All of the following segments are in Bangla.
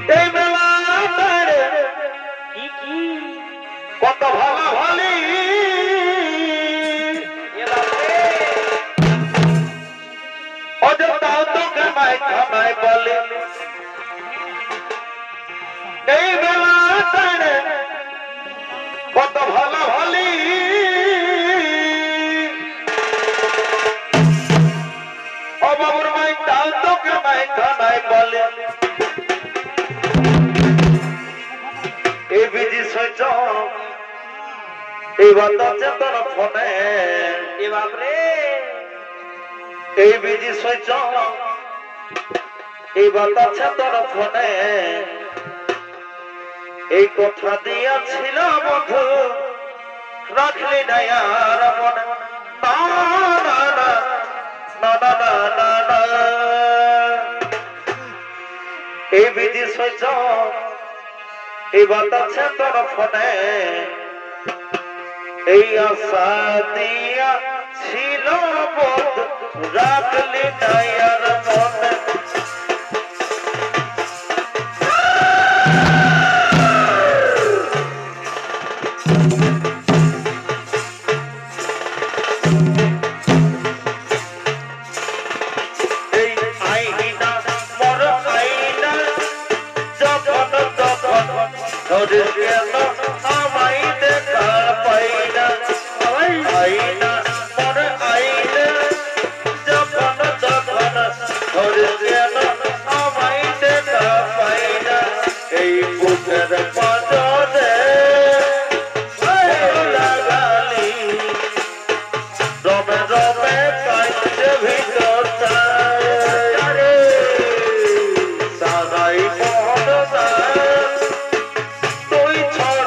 এই বেলা কি কত ভালো ভালি অযথাও তো কামাই কামাই বলে এই বেলা কত ভালো ভালি অবাবুর মাই তাও তো কামাই কামাই বলে এই বিজি সহ্য এই বাতাসে তোর ফোনে এ বাপরে এই বিজি সহ্য এই বাতাসে তোর ফোনে এই কথা দিয়াছিল বন্ধু রাখলি নাই আর মনে না না না না না না না না এই বিজি সহ্য এই বাতাসে তোর ফোনে এই আশা দিয়া ছিল বন্ধু রাখলি নাই আর মনে আমায় দেখা পাই না আইনা মর আইনা যখন তখন ধরে কেন আমায় দেখা পাই না এই বুকের পাঁজরে লাগালি রবে রবে কাঁদছে ভিতরটা সারাই মন তুই ছাড়া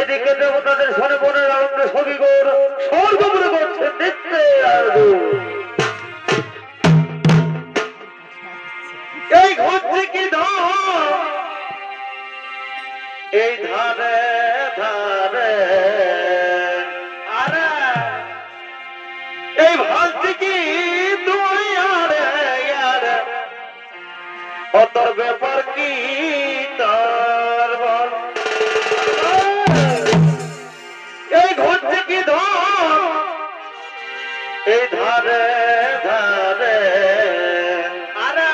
এদিকে দেবতাদের সনে বনের আনন্দ সবিগর স্বর্গপুরে করছে দেখতে এই ঘুরছে কি ধাম এই ধারে ধারে আরে এই ভাবছি কি তুই আরে আরে অতর ব্যাপার কি তার বল এই ঘুরছে কি ধাম এই ধারে ধারে আরে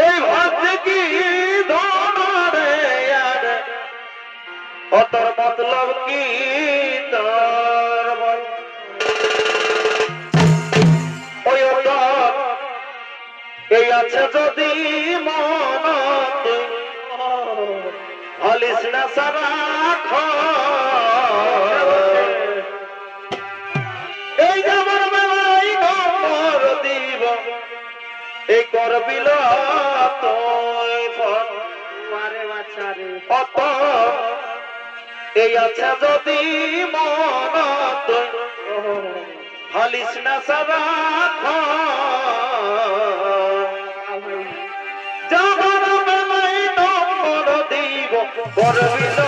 এই ভাবছে কি ধারে আরে অতর মতলব কি তার বল ওই অতর এই আছে যদি মনত হলিস না সারা এই যাবার বেলায় নম্বর দিব এই করবিল তুই ফোন মারে বাচ্চারে অত এই আছে যদি মনত হলিস না সারা যাবার বেলায় নম্বর দিব করবিল